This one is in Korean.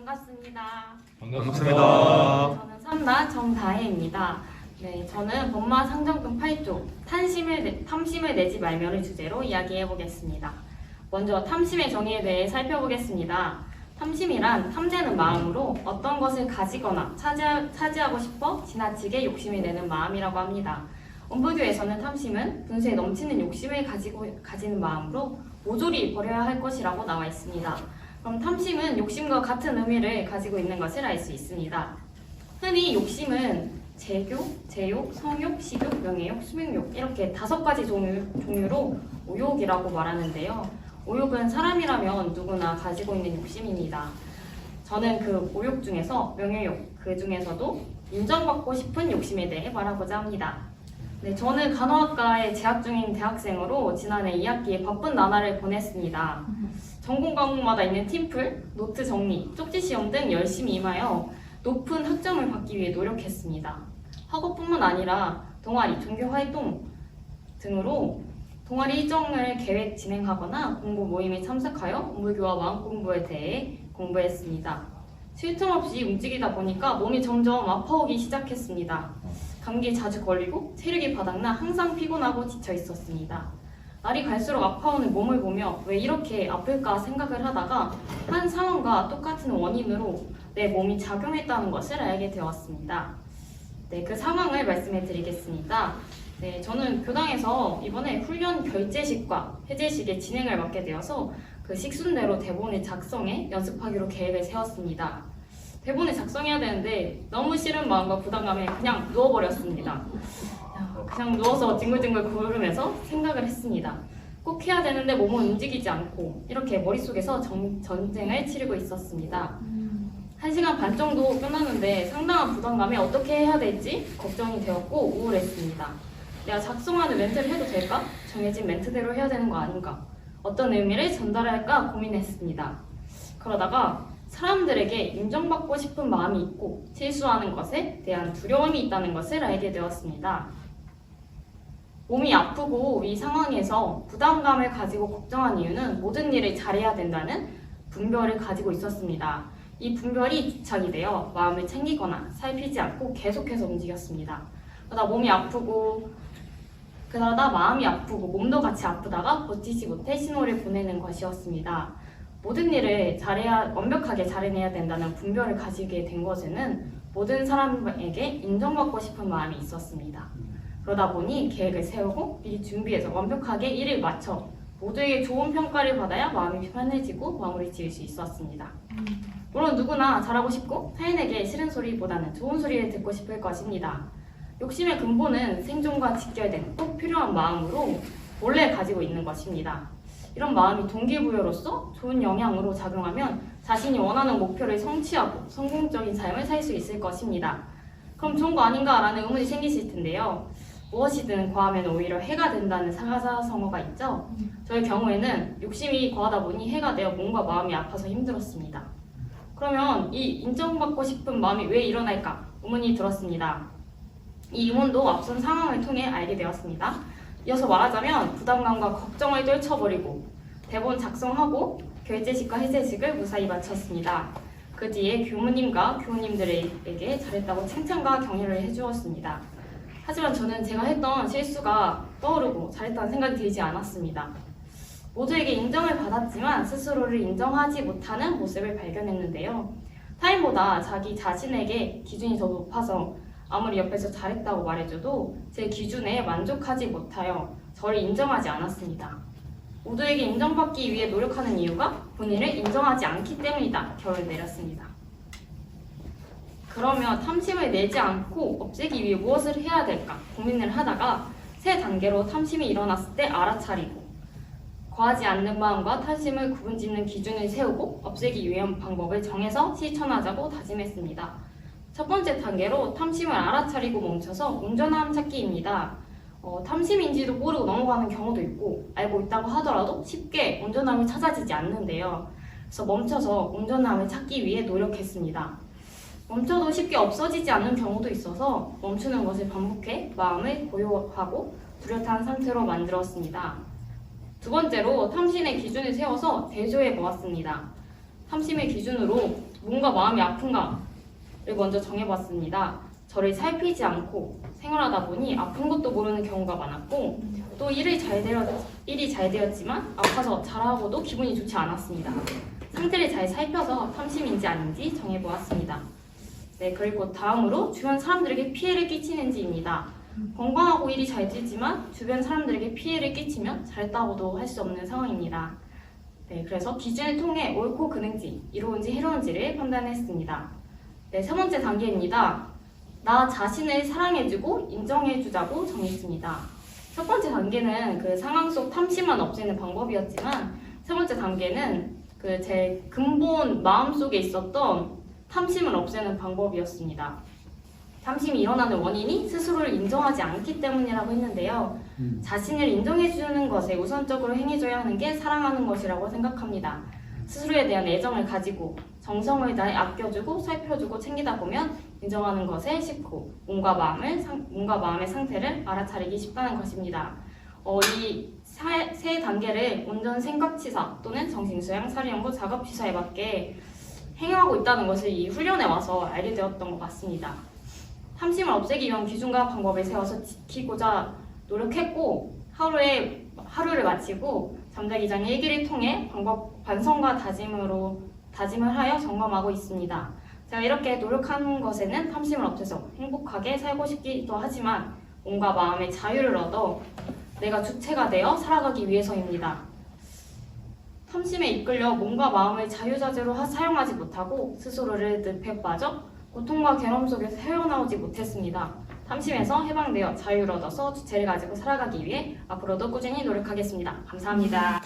반갑습니다. 반갑습니다. 저는 3단 정다혜입니다. 네, 저는 법마 상정동 8조 탐심을 내지 말며를 주제로 이야기해 보겠습니다. 먼저 탐심의 정의에 대해 살펴보겠습니다. 탐심이란 탐내는 마음으로 어떤 것을 가지거나 차지하고 싶어 지나치게 욕심을 내는 마음이라고 합니다. 원불교에서는 탐심은 분수에 넘치는 욕심을 가지는 마음으로 모조리 버려야 할 것이라고 나와 있습니다. 그럼 탐심은 욕심과 같은 의미를 가지고 있는 것을 알 수 있습니다. 흔히 욕심은 재교, 제욕, 성욕, 식욕, 명예욕, 수명욕 이렇게 5가지 종류로 오욕이라고 말하는데요. 오욕은 사람이라면 누구나 가지고 있는 욕심입니다. 저는 그 오욕 중에서 명예욕, 그 중에서도 인정받고 싶은 욕심에 대해 말하고자 합니다. 네, 저는 간호학과에 재학 중인 대학생으로 지난해 2학기에 바쁜 나날을 보냈습니다. 전공 과목마다 있는 팀플, 노트 정리, 쪽지 시험 등 열심히 임하여 높은 학점을 받기 위해 노력했습니다. 학업뿐만 아니라 동아리, 종교활동 등으로 동아리 일정을 계획 진행하거나 공부 모임에 참석하여 물교와 마음공부에 대해 공부했습니다. 쉴 틈 없이 움직이다 보니까 몸이 점점 아파오기 시작했습니다. 감기에 자주 걸리고 체력이 바닥나 항상 피곤하고 지쳐 있었습니다. 날이 갈수록 아파오는 몸을 보며 왜 이렇게 아플까 생각을 하다가 한 상황과 똑같은 원인으로 내 몸이 작용했다는 것을 알게 되었습니다. 네, 그 상황을 말씀해 드리겠습니다. 네, 저는 교당에서 이번에 훈련 결제식과 해제식의 진행을 맡게 되어서 그 식순대로 대본을 작성해 연습하기로 계획을 세웠습니다. 대본을 작성해야 되는데 너무 싫은 마음과 부담감에 그냥 누워버렸습니다. 그냥 누워서 뒹굴뒹굴 구르면서 생각을 했습니다. 꼭 해야 되는데 몸은 움직이지 않고 이렇게 머릿속에서 전쟁을 치르고 있었습니다. 1시간 반 정도 끝났는데 상당한 부담감에 어떻게 해야 될지 걱정이 되었고 우울했습니다. 내가 작성하는 멘트를 해도 될까? 정해진 멘트대로 해야 되는 거 아닌가? 어떤 의미를 전달할까 고민했습니다. 그러다가 사람들에게 인정받고 싶은 마음이 있고 실수하는 것에 대한 두려움이 있다는 것을 알게 되었습니다. 몸이 아프고 이 상황에서 부담감을 가지고 걱정한 이유는 모든 일을 잘해야 된다는 분별을 가지고 있었습니다. 이 분별이 주착이 되어 마음을 챙기거나 살피지 않고 계속해서 움직였습니다. 그러다 마음이 아프고 몸도 같이 아프다가 버티지 못해 신호를 보내는 것이었습니다. 모든 일을 완벽하게 잘해내야 된다는 분별을 가지게 된 것에는 모든 사람에게 인정받고 싶은 마음이 있었습니다. 그러다 보니 계획을 세우고 미리 준비해서 완벽하게 일을 마쳐 모두에게 좋은 평가를 받아야 마음이 편해지고 마무리 지을 수 있었습니다. 물론 누구나 잘하고 싶고 타인에게 싫은 소리보다는 좋은 소리를 듣고 싶을 것입니다. 욕심의 근본은 생존과 직결된 꼭 필요한 마음으로 원래 가지고 있는 것입니다. 이런 마음이 동기부여로서 좋은 영향으로 작용하면 자신이 원하는 목표를 성취하고 성공적인 삶을 살 수 있을 것입니다. 그럼 좋은 거 아닌가라는 의문이 생기실 텐데요. 무엇이든 과하면 오히려 해가 된다는 사자성어가 있죠. 저의 경우에는 욕심이 과하다 보니 해가 되어 몸과 마음이 아파서 힘들었습니다. 그러면 이 인정받고 싶은 마음이 왜 일어날까 의문이 들었습니다. 이 의문도 앞선 상황을 통해 알게 되었습니다. 이어서 말하자면 부담감과 걱정을 떨쳐버리고 대본 작성하고 결제식과 해제식을 무사히 마쳤습니다. 그 뒤에 교무님과 교우님들에게 잘했다고 칭찬과 격려를 해주었습니다. 하지만 저는 제가 했던 실수가 떠오르고 잘했다는 생각이 들지 않았습니다. 모두에게 인정을 받았지만 스스로를 인정하지 못하는 모습을 발견했는데요. 타인보다 자기 자신에게 기준이 더 높아서 아무리 옆에서 잘했다고 말해줘도 제 기준에 만족하지 못하여 저를 인정하지 않았습니다. 모두에게 인정받기 위해 노력하는 이유가 본인을 인정하지 않기 때문이다 결론을 내렸습니다. 그러면 탐심을 내지 않고 없애기 위해 무엇을 해야 될까 고민을 하다가 세 단계로 탐심이 일어났을 때 알아차리고 과하지 않는 마음과 탐심을 구분짓는 기준을 세우고 없애기 위한 방법을 정해서 실천하자고 다짐했습니다. 첫 번째 단계로 탐심을 알아차리고 멈춰서 온전함 찾기입니다. 탐심인지도 모르고 넘어가는 경우도 있고 알고 있다고 하더라도 쉽게 온전함이 찾아지지 않는데요. 그래서 멈춰서 온전함을 찾기 위해 노력했습니다. 멈춰도 쉽게 없어지지 않는 경우도 있어서 멈추는 것을 반복해 마음을 고요하고 뚜렷한 상태로 만들었습니다. 두 번째로 탐심의 기준을 세워서 대조해 보았습니다. 탐심의 기준으로 몸과 마음이 아픈가를 먼저 정해봤습니다. 저를 살피지 않고 생활하다 보니 아픈 것도 모르는 경우가 많았고 또 일이 잘 되었지만 아파서 잘하고도 기분이 좋지 않았습니다. 상태를 잘 살펴서 탐심인지 아닌지 정해보았습니다. 네, 그리고 다음으로 주변 사람들에게 피해를 끼치는지입니다. 건강하고 일이 잘 되지만 주변 사람들에게 피해를 끼치면 잘했다고도 할 수 없는 상황입니다. 네, 그래서 기준을 통해 옳고 그른지, 이로운지 해로운지를 판단했습니다. 네, 세 번째 단계입니다. 나 자신을 사랑해주고 인정해주자고 정했습니다. 첫 번째 단계는 그 상황 속 탐심만 없애는 방법이었지만 세 번째 단계는 그 제 근본 마음속에 있었던 탐심을 없애는 방법이었습니다. 탐심이 일어나는 원인이 스스로를 인정하지 않기 때문이라고 했는데요. 자신을 인정해주는 것에 우선적으로 행해줘야 하는 게 사랑하는 것이라고 생각합니다. 스스로에 대한 애정을 가지고 정성을 다해 아껴주고 살펴주고 챙기다 보면 인정하는 것에 쉽고 몸과 마음의 상태를 알아차리기 쉽다는 것입니다. 이 세 단계를 온전 생각치사 또는 정신수양, 사리연구, 작업치사에 맞게 행하고 있다는 것을 이 훈련에 와서 알게 되었던 것 같습니다. 탐심을 없애기 위한 기준과 방법을 세워서 지키고자 노력했고 하루를 마치고 잠자기 전 일기를 통해 반성과 다짐을 하여 점검하고 있습니다. 제가 이렇게 노력하는 것에는 탐심을 없애서 행복하게 살고 싶기도 하지만 몸과 마음의 자유를 얻어 내가 주체가 되어 살아가기 위해서입니다. 탐심에 이끌려 몸과 마음을 자유자재로 사용하지 못하고 스스로를 늪에 빠져 고통과 괴로움 속에서 헤어나오지 못했습니다. 탐심에서 해방되어 자유를 얻어서 주체를 가지고 살아가기 위해 앞으로도 꾸준히 노력하겠습니다. 감사합니다.